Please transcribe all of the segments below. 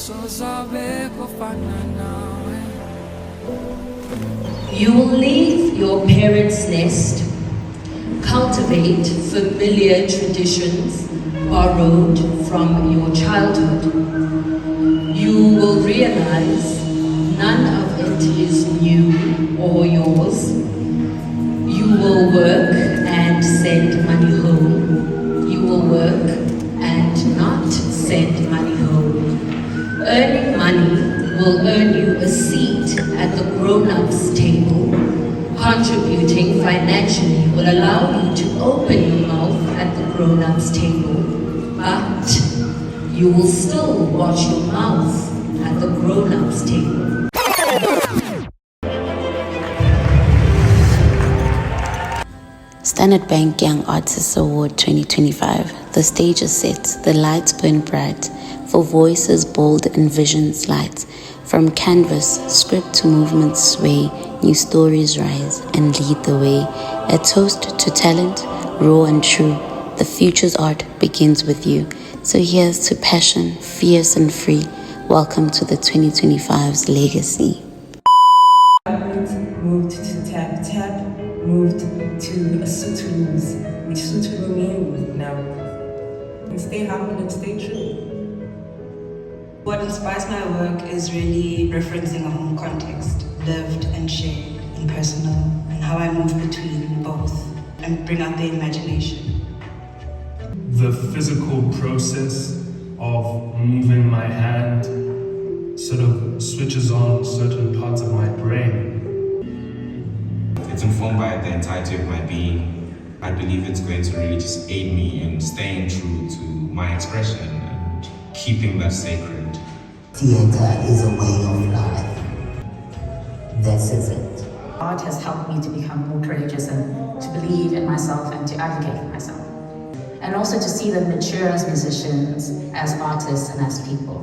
You will leave your parents' nest, cultivate familiar traditions borrowed from your childhood. You will realize none of it is new or yours. You will work and send money home. You will work and not send money home. Earning money will earn you a seat at the grown-ups table. Contributing financially will allow you to open your mouth at the grown-ups table, but you will still watch your mouth at the grown-ups table. Standard Bank Young Artists Award 2025. The stage is set, the lights burn bright, for voices bold and visions light. From canvas, script to movement sway, new stories rise and lead the way. A toast to talent, raw and true. The future's art begins with you. So here's to passion, fierce and free. Welcome to the 2025's legacy. Moved to tap tap, moved to a suturus, which suturu means now. And stay humble and stay true. What inspires my work is really referencing a home context, lived and shared and personal, and how I move between both and bring out the imagination. The physical process of moving my hand sort of switches on certain parts of my brain. It's informed by the entirety of my being. I believe it's going to really just aid me in staying true to my expression and keeping that sacred. Theatre is a way of life. This is it. Art has helped me to become more courageous and to believe in myself and to advocate for myself. And also to see them mature as musicians, as artists, and as people.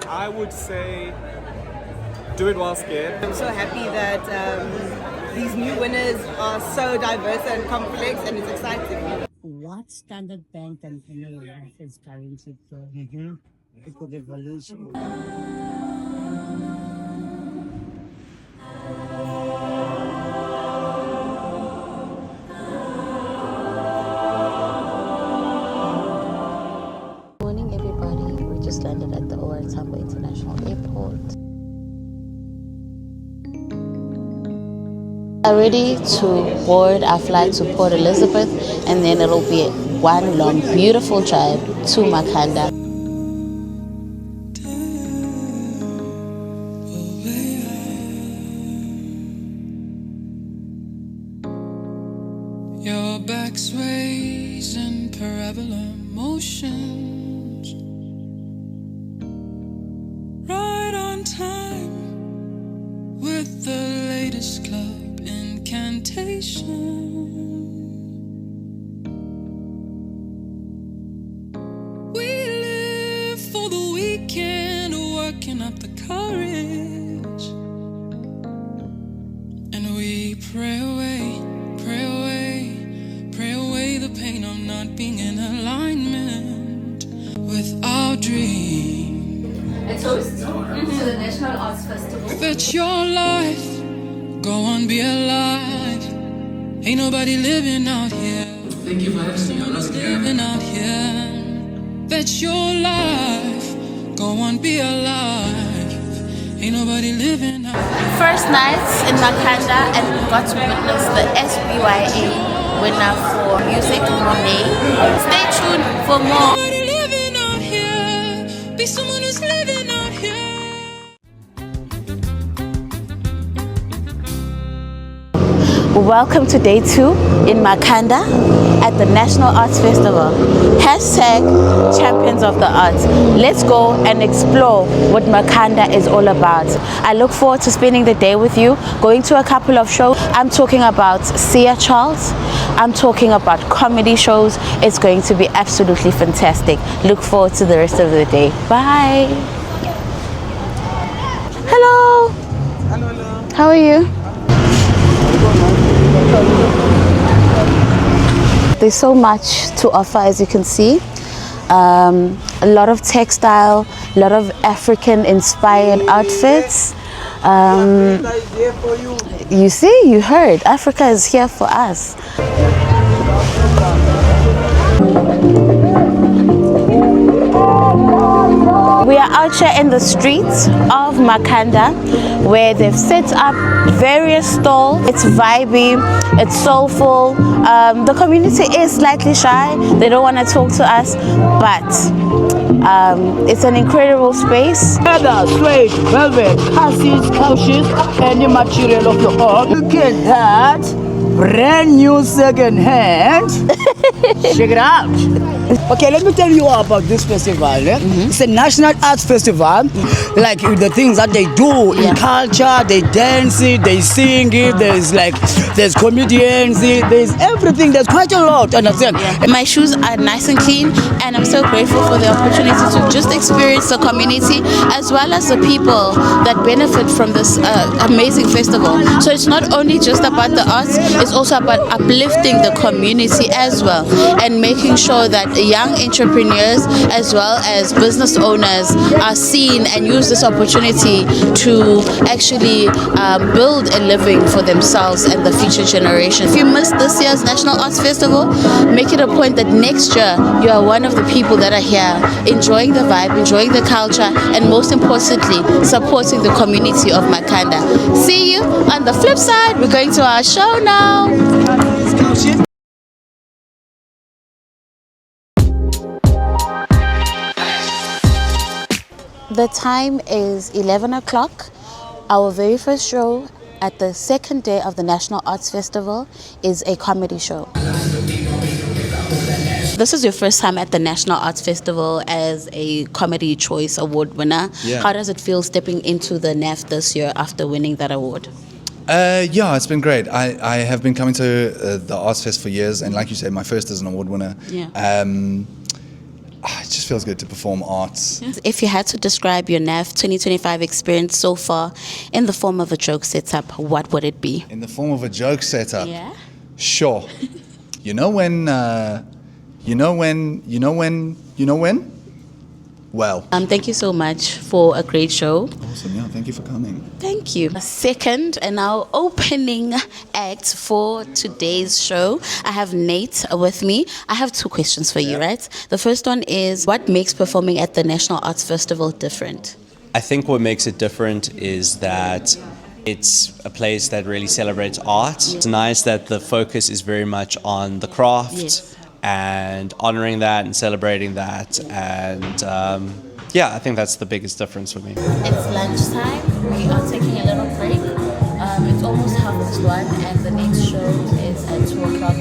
I would say do it while scared. I'm so happy that these new winners are so diverse and complex, and it's exciting. What Standard Bank and life is currently going through the revolution. Morning, everybody. We just landed at the OR Tambo International Airport. Are ready to board our flight to Port Elizabeth, and then it'll be one long, beautiful drive to Makhanda. Your back sways in parabola motions, right on time with the latest club incantation. We live for the weekend, working up the courage, and we pray away, pray away, pray away the pain of not being in alignment with our dream. A toast to the National Arts Festival. Bet your life, go on, be alive. Ain't nobody living out here. Thank you for having me on Instagram. Living out here. Bet your life, go on, be alive. Ain't nobody living out here. First nights in Makhanda, and we got to witness the SBYA winner for Music Monet. Stay tuned for more. Nobody living out here. Be someone who's living out here. Welcome to day 2 in Makhanda at the National Arts Festival. # Champions of the Arts. Let's go and explore what Makhanda is all about. I look forward to spending the day with you, going to a couple of shows. I'm talking about Sia Charles. I'm talking about comedy shows. It's going to be absolutely fantastic. Look forward to the rest of the day. Bye. Hello. Hello. How are you? There's so much to offer, as you can see. A lot of textile, a lot of African inspired outfits. You see, you heard, Africa is here for us. We are out here in the streets of Makhanda, where they've set up various stalls. It's vibey, it's soulful. The community is slightly shy. They don't want to talk to us, but it's an incredible space. Leather, suede, velvet, cassis, couches, any material of your own. Look at that. Brand new second hand. Check it out. Okay, let me tell you about this festival. It's a national arts festival. Like the things that they do in culture, they dance it, they sing it. There's comedians, there's everything. There's quite a lot. Understand? My shoes are nice and clean, and I'm so grateful for the opportunity to just experience the community as well as the people that benefit from this amazing festival. So it's not only just about the arts, it's also about uplifting the community as well, and making sure that young entrepreneurs as well as business owners are seen and use this opportunity to actually build a living for themselves and the future generation. If you missed this year's National Arts Festival, make it a point that next year you are one of the people that are here enjoying the vibe, enjoying the culture, and most importantly supporting the community of Makhanda. See you on the flip side. We're going to our show now. The time is 11 o'clock. Our very first show at the second day of the National Arts Festival is a comedy show. This is your first time at the National Arts Festival as a Comedy Choice Award winner. Yeah. How does it feel stepping into the NAF this year after winning that award? Yeah, it's been great. I have been coming to the Arts Fest for years, and like you said, my first as an award winner. Yeah. It just feels good to perform arts. If you had to describe your NAF 2025 experience so far in the form of a joke setup, what would it be? In the form of a joke setup? Yeah. Sure. You know when? Well. Thank you so much for a great show. Awesome, yeah, thank you for coming. Thank you. Second and our opening act for today's show, I have Nate with me. I have 2 questions for you, right? The first one is, what makes performing at the National Arts Festival different? I think what makes it different is that it's a place that really celebrates art. It's nice that the focus is very much on the craft. Yes. And honoring that and celebrating that, and I think that's the biggest difference for me. It's lunchtime. We are taking a little break. It's almost 1:30, and the next show is at 2 o'clock.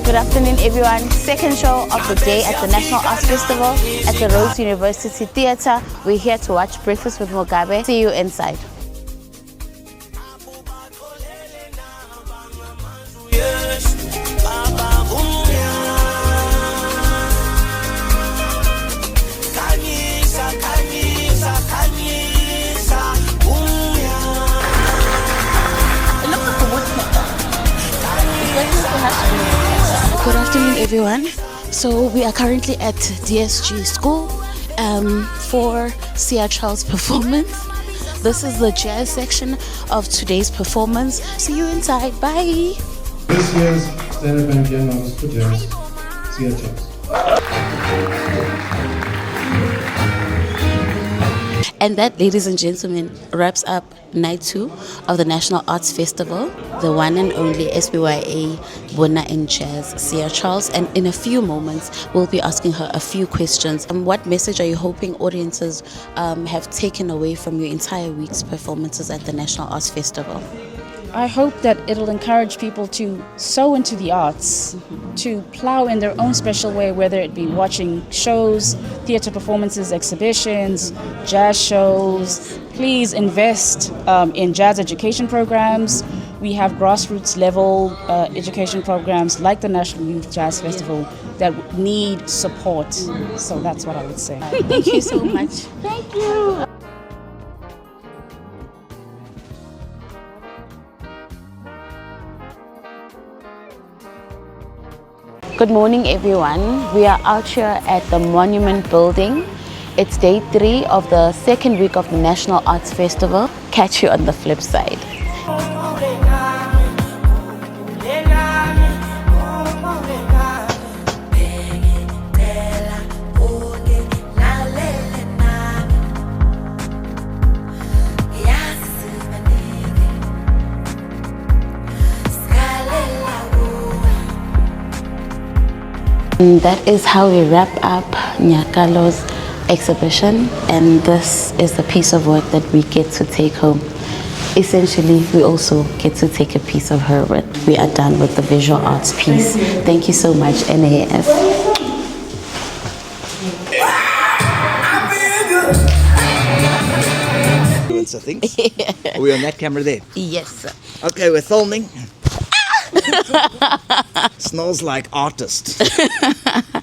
Good afternoon, everyone. Second show of the day at the National Arts Festival at the Rhodes University Theatre. We're here to watch Breakfast with Mugabe. See you inside. Good afternoon, everyone. So we are currently at DSG School for Sia Charles' performance. This is the jazz section of today's performance. See you inside. Bye. This year's Standard Bank Young Artist for Jazz, Sia Charles. And that, ladies and gentlemen, wraps up night 2 of the National Arts Festival. The one and only SBYA Bona in Jazz, Sia Charles. And in a few moments, we'll be asking her a few questions. What message are you hoping audiences have taken away from your entire week's performances at the National Arts Festival? I hope that it'll encourage people to sow into the arts, to plow in their own special way, whether it be watching shows, theatre performances, exhibitions, jazz shows. Please invest in jazz education programs. We have grassroots level education programs like the National Youth Jazz Festival that need support. So that's what I would say. Thank you so much. Thank you. Good morning, everyone. We are out here at the Monument Building. It's day 3 of the second week of the National Arts Festival. Catch you on the flip side. And that is how we wrap up Nyakalo's exhibition, and this is the piece of work that we get to take home. Essentially, we also get to take a piece of her when we are done with the visual arts piece. Thank you so much, NAF. I think. Are we on that camera there? Yes, sir. Okay, we're filming. Smells like artist.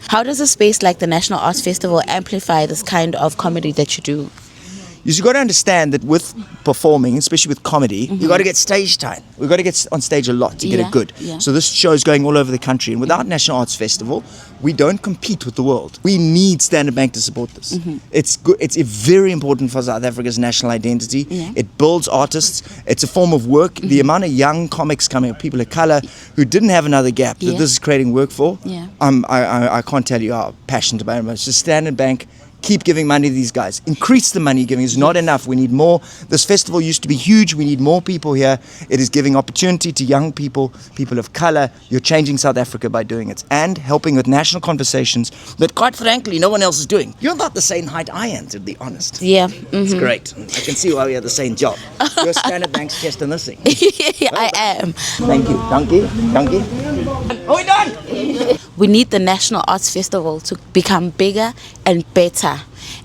How does a space like the National Arts Festival amplify this kind of comedy that you do? You've got to understand that with performing, especially with comedy, you got to get stage time. We've got to get on stage a lot to get it good. Yeah. So this show is going all over the country. And without National Arts Festival, we don't compete with the world. We need Standard Bank to support this. It's good. It's very important for South Africa's national identity. It builds artists. It's a form of work. The amount of young comics coming up, people of color who didn't have another gap that this is creating work for, I can't tell you how passionate about it. It's just Standard Bank. Keep giving money to these guys. Increase the money giving. It's not enough. We need more. This festival used to be huge. We need more people here. It is giving opportunity to young people, people of color. You're changing South Africa by doing it and helping with national conversations that, quite frankly, no one else is doing. You're about the same height I am, to be honest. Yeah. It's great. I can see why we have the same job. You're Standard Bank's chest and this thing. I am. Thank you. Donkey. Are we done? We need the National Arts Festival to become bigger and better.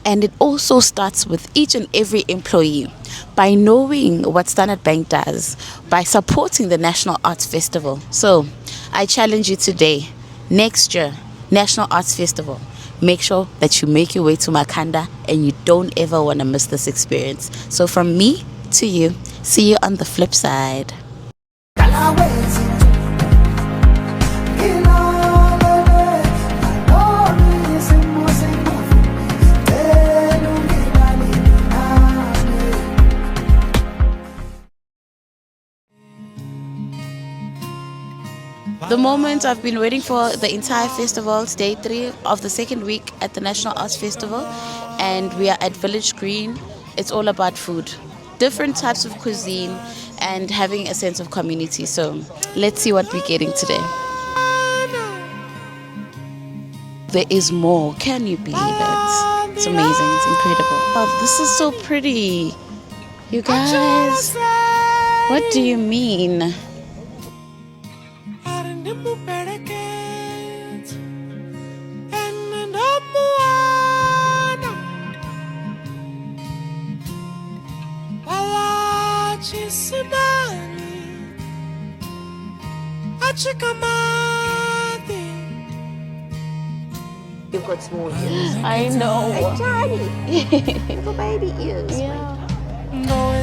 And it also starts with each and every employee. By knowing what Standard Bank does, by supporting the National Arts Festival. So, I challenge you today, next year, National Arts Festival. Make sure that you make your way to Makanda and you don't ever want to miss this experience. So from me to you, see you on the flip side. The moment I've been waiting for the entire festival. It's day 3 of the second week at the National Arts Festival, and we are at Village Green. It's all about food, different types of cuisine, and having a sense of community. So let's see what we're getting today. There is more. Can you believe it? It's amazing. It's incredible. Oh, this is so pretty. You guys, what do you mean? You've got small ears. I know. They're tiny. Little baby ears. Yeah.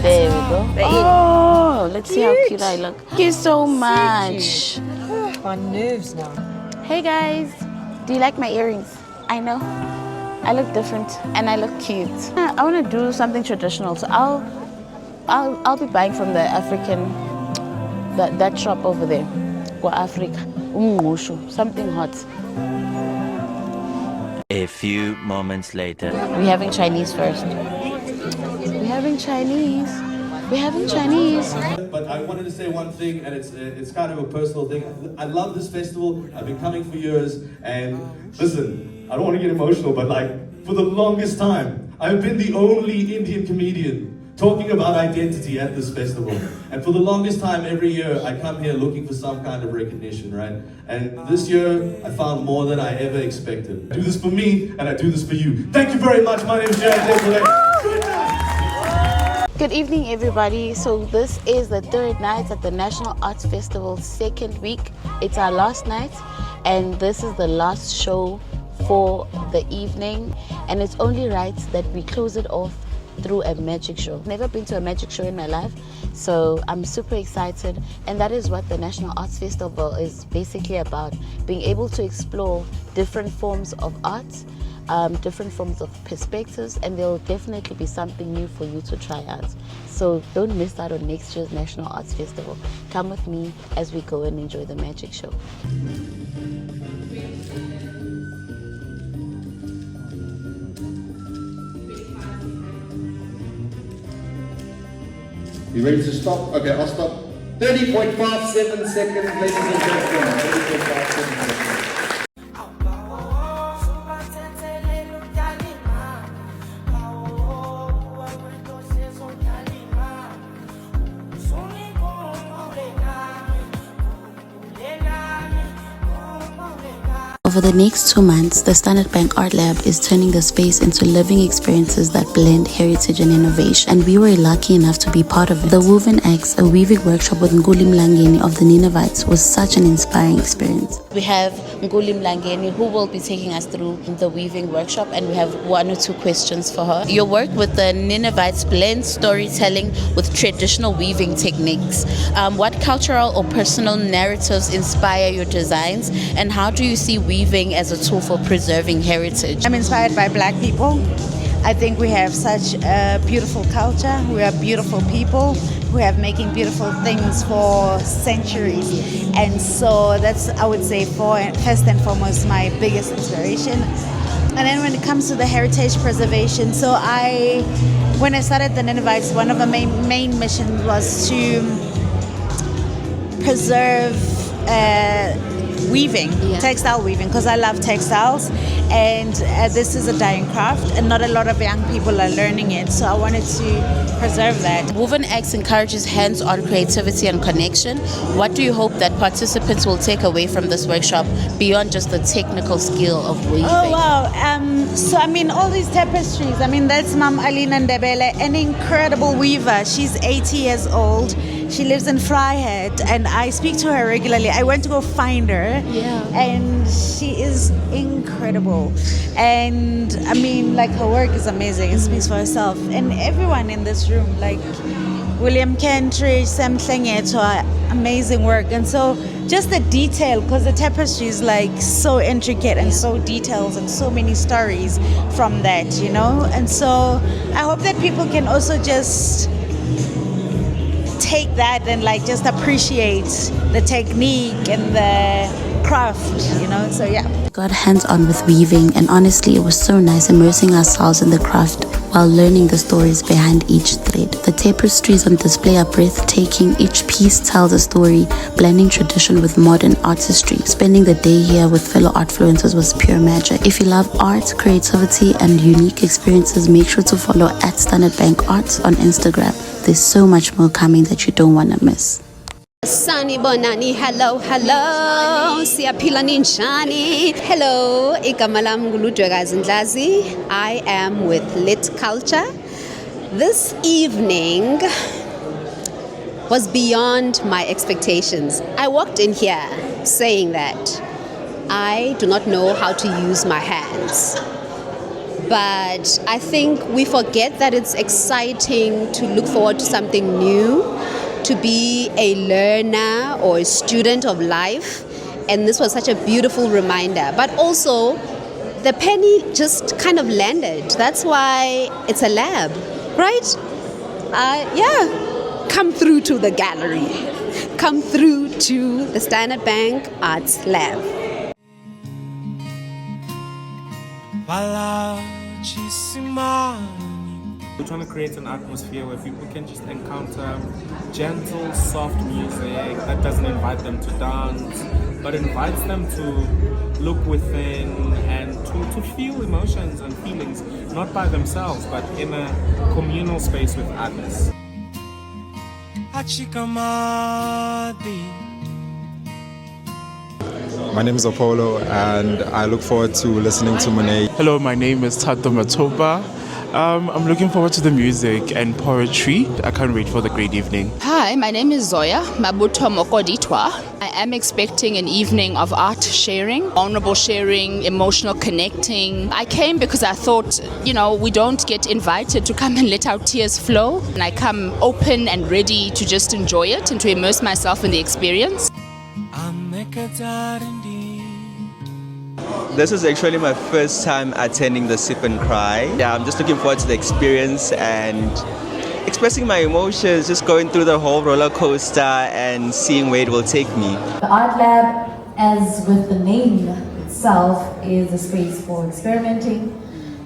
There we go. Oh, let's see how cute I look. Thank you so much. My nerves now. Hey guys, do you like my earrings? I know. I look different and I look cute. I want to do something traditional, so I'll be buying from the African, that shop over there, Kwa Africa. Something hot. A few moments later. We're having Chinese first. Chinese. We're having Chinese. But I wanted to say one thing, and it's kind of a personal thing. I love this festival. I've been coming for years, and listen, I don't want to get emotional, but like for the longest time, I've been the only Indian comedian talking about identity at this festival. And for the longest time, every year, I come here looking for some kind of recognition, right? And this year, I found more than I ever expected. I do this for me, and I do this for you. Thank you very much. My name is Jared Desolé. Good night. Good evening, everybody. So this is the third night at the National Arts Festival's second week. It's our last night, and this is the last show for the evening. And it's only right that we close it off through a magic show. Never been to a magic show in my life, so I'm super excited. And that is what the National Arts Festival is basically about, being able to explore different forms of art, different forms of perspectives, and there will definitely be something new for you to try out. So don't miss out on next year's National Arts Festival. Come with me as we go and enjoy the magic show. You ready to stop? Okay, I'll stop. 30.57 seconds, ladies and gentlemen. 30.57 seconds. Over the next 2 months, the Standard Bank Art Lab is turning the space into living experiences that blend heritage and innovation, and we were lucky enough to be part of it. The Woven X, a weaving workshop with Nguli Mlangeni of the Ninevites, was such an inspiring experience. We have Nguli Mlangeni who will be taking us through the weaving workshop, and we have 1 or 2 questions for her. Your work with the Ninevites blends storytelling with traditional weaving techniques. What cultural or personal narratives inspire your designs, and how do you see weaving as a tool for preserving heritage? I'm inspired by Black people. I think we have such a beautiful culture. We are beautiful people who have making beautiful things for centuries. And so that's, I would say, first and foremost, my biggest inspiration. And then when it comes to the heritage preservation, so when I started the Ninevites, one of the main missions was to preserve weaving, textile weaving, because I love textiles, and this is a dying craft and not a lot of young people are learning it, so I wanted to preserve that. Woven X encourages hands-on creativity and connection. What do you hope that participants will take away from this workshop beyond just the technical skill of weaving? Oh wow, so I mean all these tapestries, I mean that's Mam Alina Ndebele, an incredible weaver. She's 80 years old. She lives in Vryheid, and I speak to her regularly. I went to go find her, and she is incredible. And I mean, like, her work is amazing. It speaks for herself. And everyone in this room, like William Kentridge, Sam Klengetwa, amazing work. And so just the detail, because the tapestry is like so intricate and so detailed and so many stories from that, you know? And so I hope that people can also just take that and like just appreciate the technique and the craft, you know, so yeah. Got hands-on with weaving, and honestly it was so nice immersing ourselves in the craft while learning the stories behind each thread. The tapestries on display are breathtaking. Each piece tells a story, blending tradition with modern artistry. Spending the day here with fellow artfluencers was pure magic. If you love art, creativity, and unique experiences, make sure to follow at Standard Bank Arts on Instagram. There's so much more coming that you don't want to miss. Sani Bonani, hello, Siapila Ninshani. Hello, Ikamalam Gulutwegazindlazi. I am with Lit Culture. This evening was beyond my expectations. I walked in here saying that I do not know how to use my hands. But I think we forget that it's exciting to look forward to something new, to be a learner or a student of life. And this was such a beautiful reminder. But also, the penny just kind of landed. That's why it's a lab, right? Come through to the gallery. Come through to the Standard Bank Arts Lab. We're trying to create an atmosphere where people can just encounter gentle, soft music that doesn't invite them to dance, but invites them to look within and to feel emotions and feelings, not by themselves, but in a communal space with others. My name is Apollo, and I look forward to listening to Monet. Hello, my name is Tato Matoba. I'm looking forward to the music and poetry. I can't wait for the great evening. Hi, my name is Zoya Mabuto Mokoditwa. I am expecting an evening of art sharing, vulnerable sharing, emotional connecting. I came because I thought, we don't get invited to come and let our tears flow. And I come open and ready to just enjoy it and to immerse myself in the experience. This is actually my first time attending the Sip and Cry. Yeah, I'm just looking forward to the experience and expressing my emotions, just going through the whole roller coaster and seeing where it will take me. The Art Lab, as with the name itself, is a space for experimenting,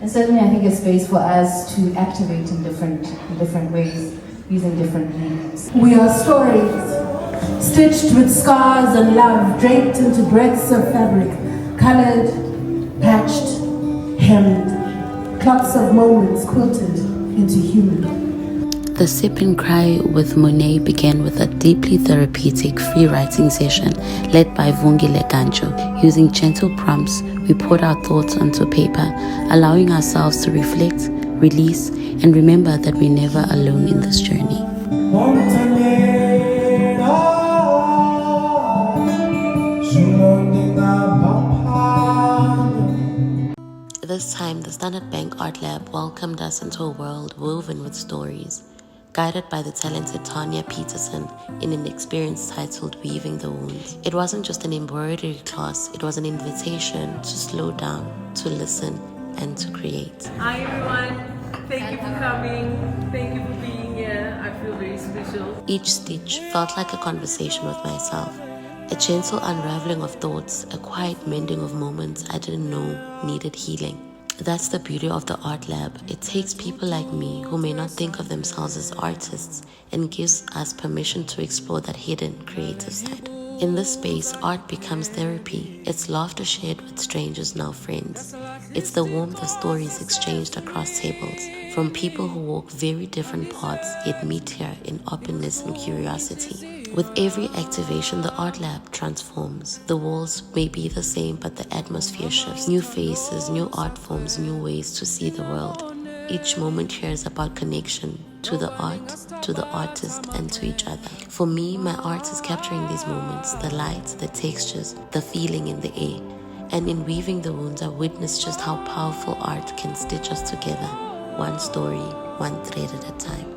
and certainly I think a space for us to activate in different ways, using different names. We are stories, stitched with scars and love, draped into breadths of fabric, colored, patched, hemmed, clots of moments quilted into human. The Sip and Cry with Monet began with a deeply therapeutic free writing session led by Vungile Gancho. Using gentle prompts, we poured our thoughts onto paper, allowing ourselves to reflect, release, and remember that we're never alone in this journey. This time, the Standard Bank Art Lab welcomed us into a world woven with stories, guided by the talented Tanya Peterson in an experience titled Weaving the Wounds. It wasn't just an embroidery class, it was an invitation to slow down, to listen, and to create. Hi everyone, thank you for coming, thank you for being here, I feel very special. Each stitch felt like a conversation with myself, a gentle unraveling of thoughts, a quiet mending of moments I didn't know needed healing. That's the beauty of the Art Lab. It takes people like me who may not think of themselves as artists and gives us permission to explore that hidden creative side. In this space, art becomes therapy. It's laughter shared with strangers, now friends. It's the warmth of stories exchanged across tables, from people who walk very different paths yet meet here in openness and curiosity. With every activation, the Art Lab transforms. The walls may be the same, but the atmosphere shifts. New faces, new art forms, new ways to see the world. Each moment here is about connection to the art, to the artist, and to each other. For me, my art is capturing these moments, the lights, the textures, the feeling in the air. And in Weaving the Wounds, I witnessed just how powerful art can stitch us together, one story, one thread at a time.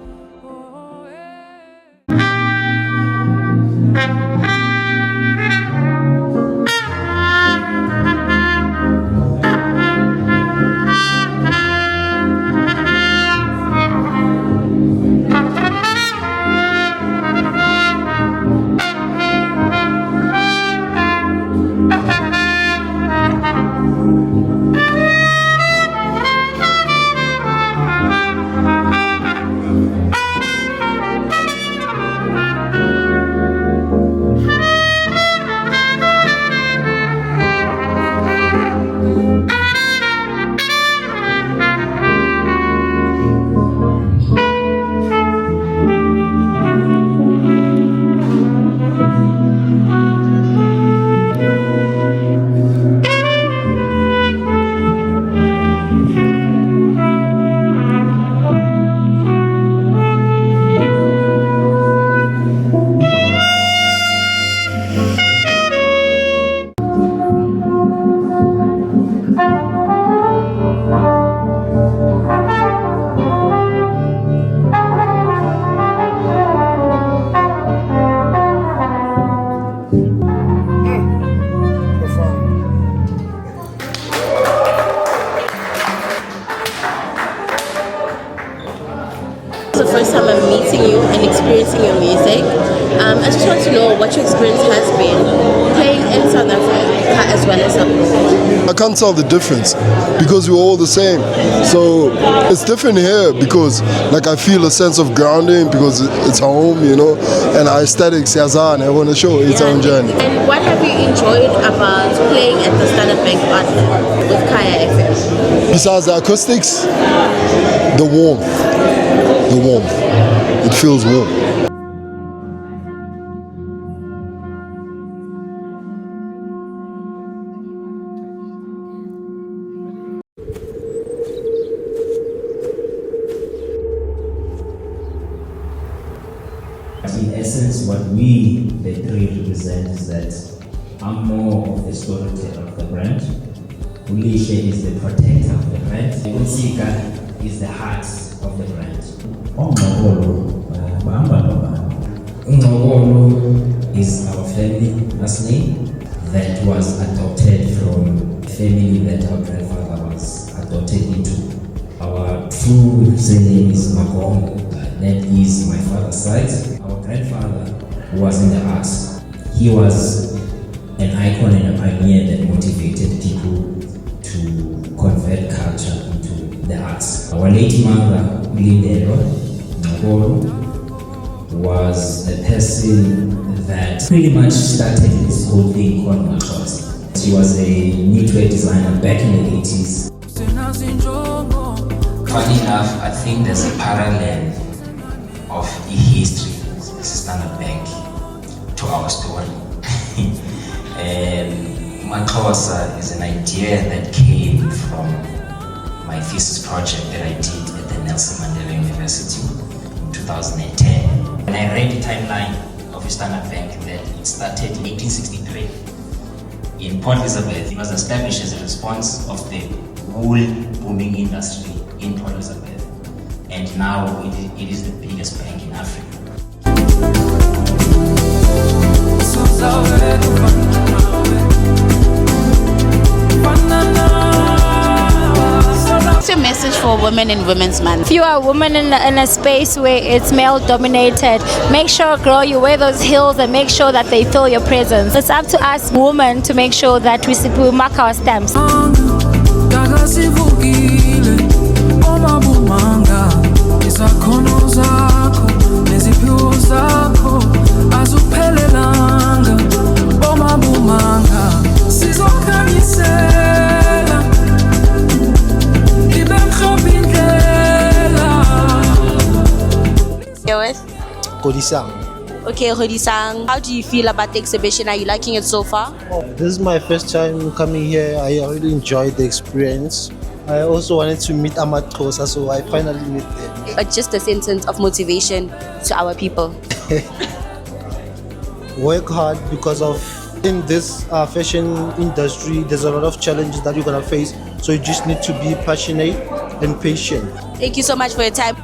It's the first time I'm meeting you and experiencing your music. I just want to know what your experience has been playing in South Africa as well as abroad. I can't tell the difference because we're all the same. So it's different here because like I feel a sense of grounding because it's home, you know, and our aesthetics, Yazan, I want to show its own journey. And what have you enjoyed about playing at the Standard Bank Art with Kaya FM? Besides the acoustics, the warmth. It feels warm. In essence, what we, the three, represent is that I'm more of the storyteller of the brand. Ulishe is the protector of the brand. Unsika is the heart of the brand. Ngqokolo is our family last name that was adopted from a family that our grandfather was adopted into. Our true surname is Magongo. That is my father's side. Our grandfather was in the arts. He was an icon and a pioneer that motivated people to convert culture into the arts. Our late mother, Lindelo Ngqokolo, was a person that pretty much started this whole thing called Matos. She was a knitwear designer back in the 80s. Funny enough, I think there's a parallel of the history of Standard Bank to our story. Makosa is an idea that came from my thesis project that I did at the Nelson Mandela University in 2010. When I read the timeline of Standard Bank, that it started in 1863 in Port Elizabeth. It was established as a response of the wool booming industry in Port Elizabeth, and now it is the biggest bank in Africa. What's your message for women in Women's Month? If you are a woman in a space where it's male dominated, make sure, girl, you wear those heels and make sure that they feel your presence. It's up to us women to make sure that we mark our stamps. Okay, Hodisang, how do you feel about the exhibition? Are you liking it so far? This is my first time coming here. I really enjoyed the experience. I also wanted to meet Ahmad Khosa, so I finally met them. But just a sentence of motivation to our people. Work hard because of in this fashion industry, there's a lot of challenges that you're gonna face. So you just need to be passionate and patient. Thank you so much for your time.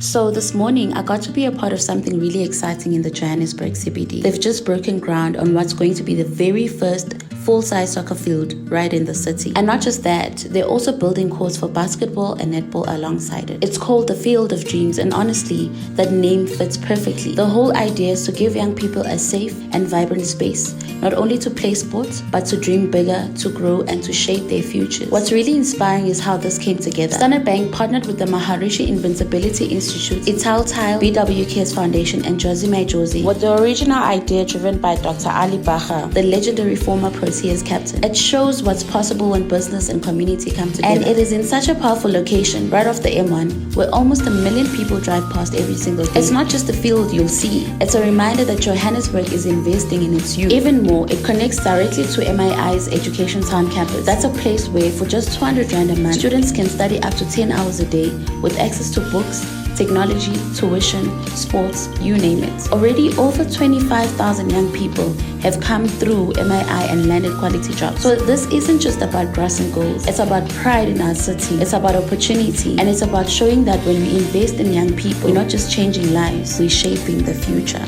So this morning, I got to be a part of something really exciting in the Johannesburg CBD. They've just broken ground on what's going to be the very first full-size soccer field right in the city. And not just that, they're also building courts for basketball and netball alongside it. It's called the Field of Dreams, and honestly, that name fits perfectly. The whole idea is to give young people a safe and vibrant space, not only to play sports, but to dream bigger, to grow, and to shape their futures. What's really inspiring is how this came together. Standard Bank partnered with the Maharishi Invincibility Institute, Ital Tile, BWK's Foundation, and Josie Majosi, with the original idea driven by Dr. Ali Baha, the legendary former Proteas captain. It shows what's possible when business and community come together. And it is in such a powerful location, right off the M1, where almost 1 million people drive past every single day. It's not just the field you'll see, it's a reminder that Johannesburg is investing in its youth. Even more, it connects directly to MII's Education Town campus. That's a place where, for just 200 Rand a month, students can study up to 10 hours a day with access to books, technology, tuition, sports, you name it. Already over 25,000 young people have come through MII and landed quality jobs. So this isn't just about grass and goals. It's about pride in our city. It's about opportunity. And it's about showing that when we invest in young people, we're not just changing lives, we're shaping the future.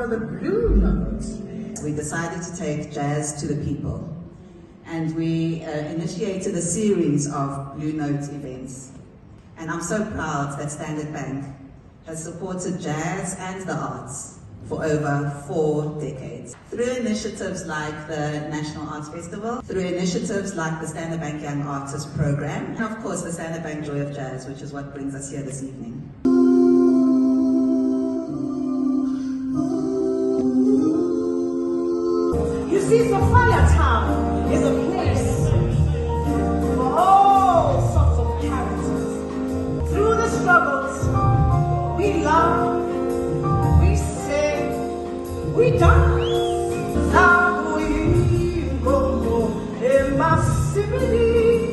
for the Blue Notes. We decided to take jazz to the people, and we initiated a series of Blue Note events. And I'm so proud that Standard Bank has supported jazz and the arts for over 4 decades. Through initiatives like the National Arts Festival, through initiatives like the Standard Bank Young Artist Program, and of course the Standard Bank Joy of Jazz, which is what brings us here this evening. You see, Sophia Town is a place for all sorts of characters. Through the struggles, we love, we sing, we dance. Now we go in my city.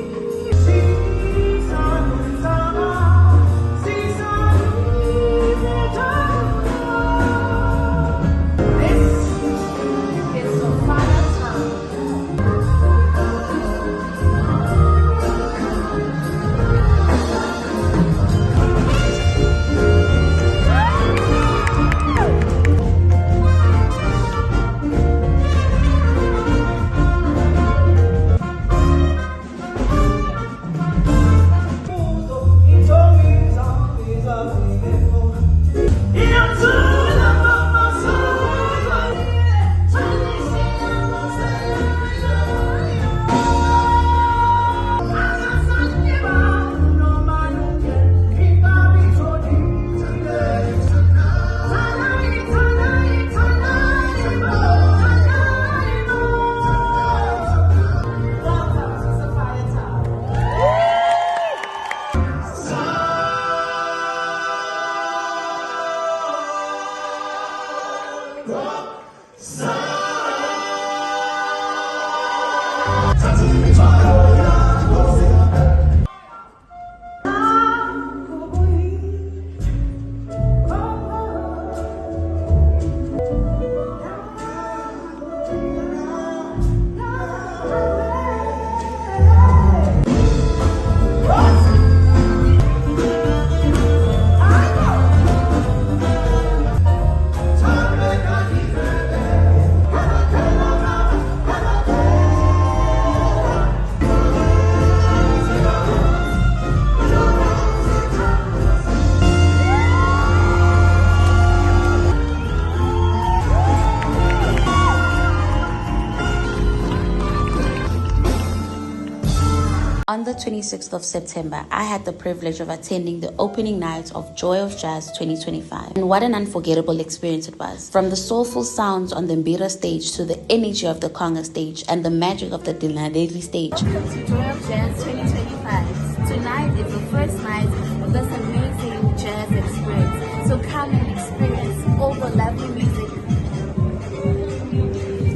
On the 26th of September, I had the privilege of attending the opening night of Joy of Jazz 2025. And what an unforgettable experience it was. From the soulful sounds on the Mbira stage to the energy of the Conga stage and the magic of the Dinadeli stage. Welcome to Joy of Jazz 2025. Tonight is the first night of this amazing jazz experience. So come and experience all the lovely music.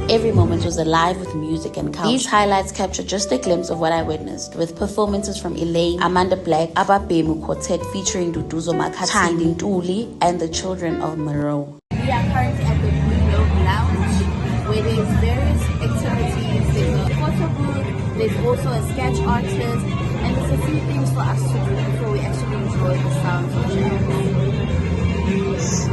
Every moment was alive with music and culture. These highlights capture just a glimpse of what I witnessed, with performances from Elaine, Amanda Black, Ababemu Quartet featuring Duduzo Makati, Tandi Ntuli, and the Children of Monroe. We are currently at the Blue Note Lounge, where there's various activities. There's a photo booth, there's also a sketch artist, and there's a few things for us to do before we actually enjoy the sounds of jazz.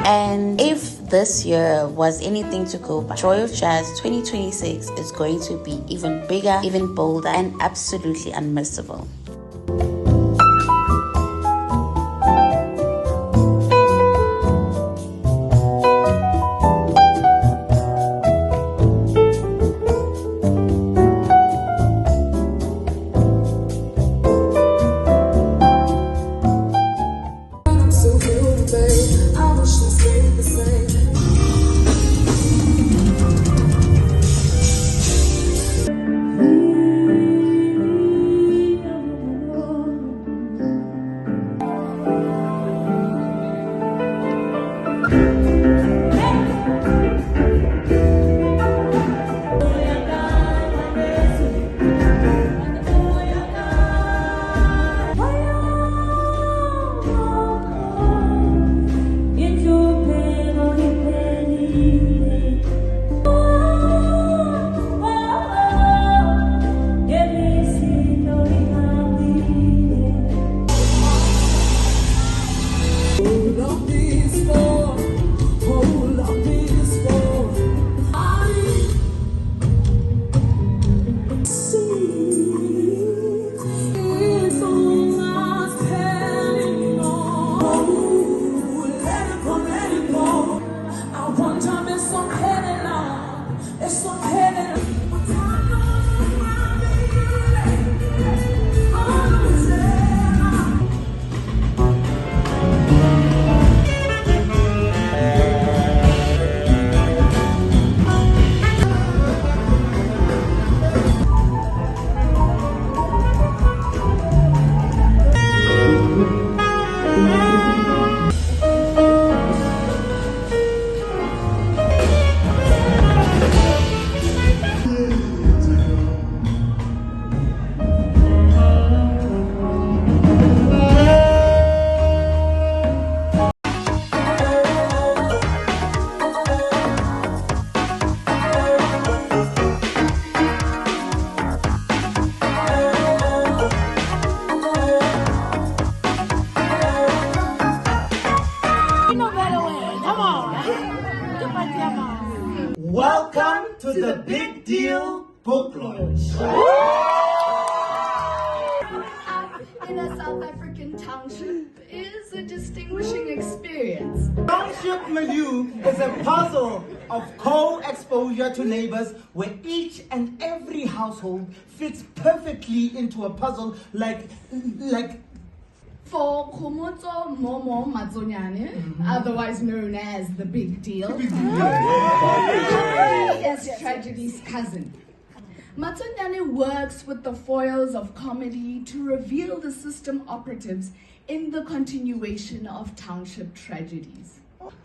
And if this year was anything to go by, Joy of Jazz 2026 is going to be even bigger, even bolder, and absolutely unmissable. the Big Deal book launch. In a South African township is a distinguishing experience. Township milieu is a puzzle of co-exposure to neighbors where each and every household fits perfectly into a puzzle like For Khomotso Momo Matsonyane, otherwise known as the Big Deal, is Tragedy's cousin. Matsonyane works with the foils of comedy to reveal the system operatives in the continuation of township tragedies.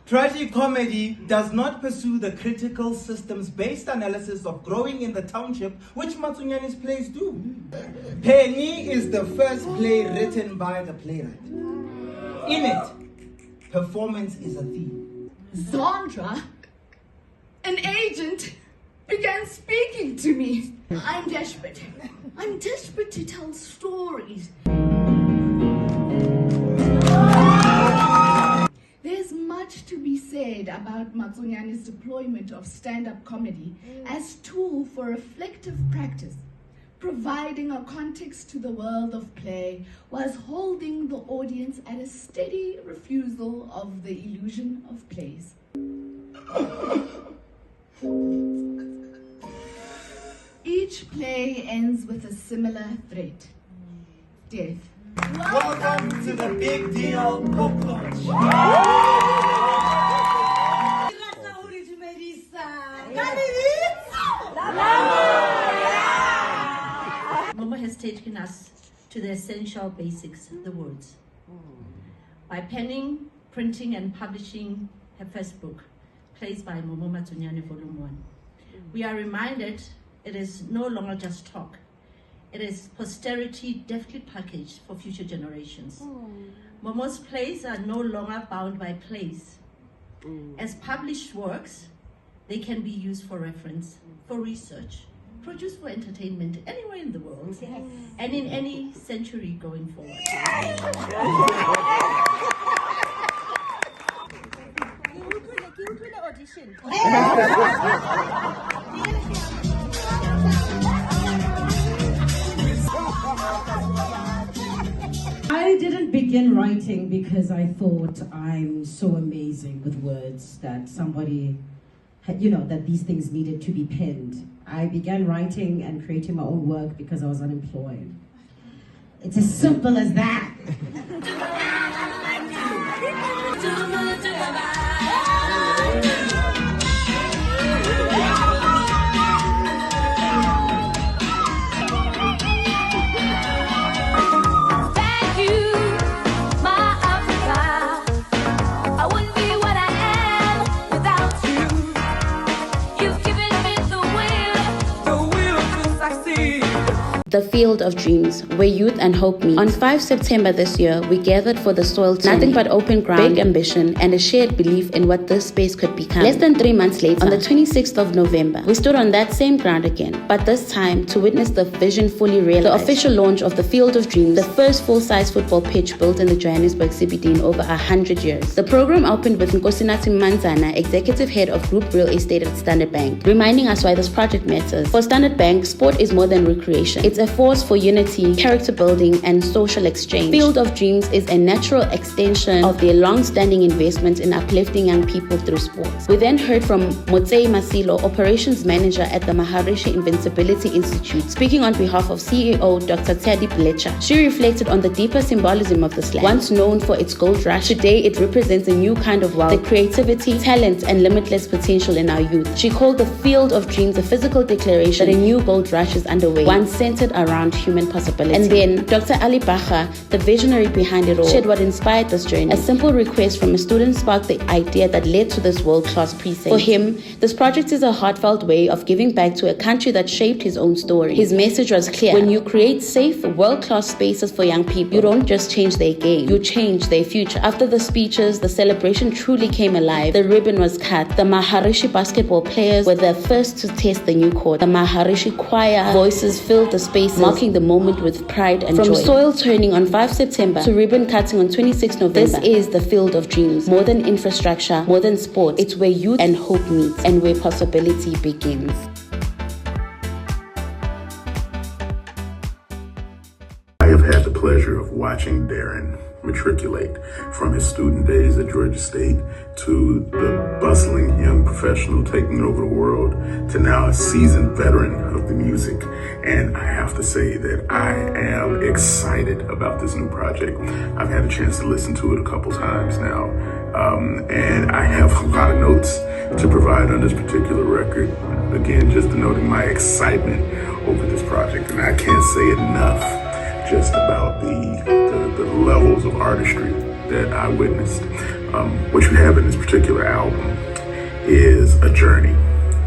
Tragicomedy does not pursue the critical systems-based analysis of growing in the township, which Matsunyane's plays do. Penny is the first play written by the playwright. In it, performance is a theme. Zandra, an agent, began speaking to me. I'm desperate. I'm desperate to tell stories. There's much to be said about Matsonyane's deployment of stand-up comedy as tool for reflective practice, providing a context to the world of play whilst holding the audience at a steady refusal of the illusion of plays. Each play ends with a similar threat: death. Welcome to the Big Deal book launch. Momo has taken us to the essential basics, the words. By penning, printing, and publishing her first book, Plays by Momo Matsonyane Volume 1, we are reminded it is no longer just talk. It is posterity deftly packaged for future generations. Momo's plays are no longer bound by place. As published works, they can be used for reference, for research, produced for entertainment anywhere in the world, and in any century going forward. I didn't begin writing because I thought I'm so amazing with words that somebody had, that these things needed to be penned. I began writing and creating my own work because I was unemployed. It's as simple as that. The Field of Dreams, where youth and hope meet. On 5 September this year, we gathered for the soil turning. Nothing but open ground, big ambition, and a shared belief in what this space could become. Less than 3 months later, on the 26th of November, we stood on that same ground again, but this time to witness the vision fully realized. The official launch of the Field of Dreams, the first full-size football pitch built in the Johannesburg CBD in over 100 years. The program opened with Nkosinathi Manzana, executive head of Group Real Estate at Standard Bank, reminding us why this project matters. For Standard Bank, sport is more than recreation. It's a force for unity, character building, and social exchange. Field of Dreams is a natural extension of their long-standing investment in uplifting young people through sports. We then heard from Motsei Masilo, operations manager at the Maharishi Invincibility Institute, speaking on behalf of CEO Dr. Teddy Blecher. She reflected on the deeper symbolism of this land. Once known for its gold rush, today it represents a new kind of wealth, the creativity, talent, and limitless potential in our youth. She called the Field of Dreams a physical declaration that a new gold rush is underway, one centered around human possibility. And then Dr. Ali Bacha, the visionary behind it all, shared what inspired this journey. A simple request from a student sparked the idea that led to this world-class precinct. For him, this project is a heartfelt way of giving back to a country that shaped his own story. His message was clear: when you create safe, world-class spaces for young people, you don't just change their game, you change their future. After the speeches, the celebration truly came alive. The ribbon was cut. The Maharishi basketball players were the first to test the new court. The Maharishi choir voices filled the spaces, marking the moment with pride and joy. From soil turning on 5 September to ribbon cutting on 26 November, this is the Field of Dreams. More than infrastructure, more than sport, it's where youth and hope meet and where possibility begins. have had the pleasure of watching Darren matriculate from his student days at Georgia State to the bustling young professional taking over the world to now a seasoned veteran of the music. And I have to say that I am excited about this new project. I've had a chance to listen to it a couple times now, and I have a lot of notes to provide on this particular record. Again, just denoting my excitement over this project, and I can't say enough just about the levels of artistry that I witnessed. What you have in this particular album is a journey.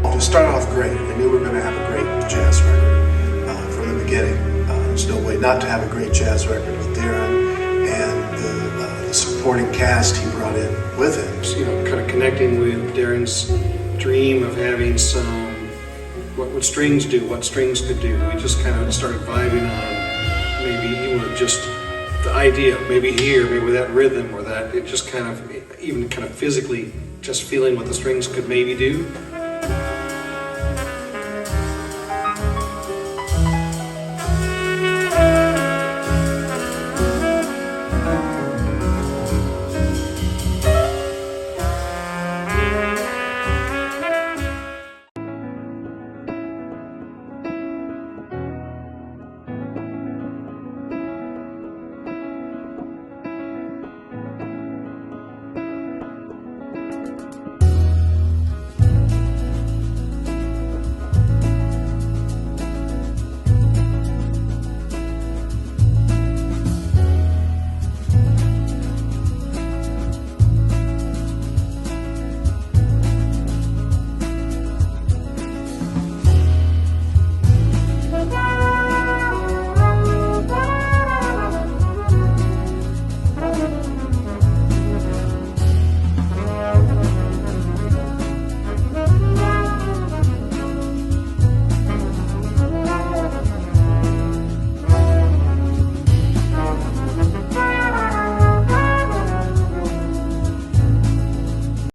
To start off great, I knew we were going to have a great jazz record from the beginning. There's no way not to have a great jazz record with Darren and the supporting cast he brought in with him. You know, kind of connecting with Darren's dream of having some, what would strings do, what strings could do. We just kind of started vibing on maybe even just the idea, maybe here, maybe that rhythm or that, it just kind of, even kind of physically just feeling what the strings could maybe do.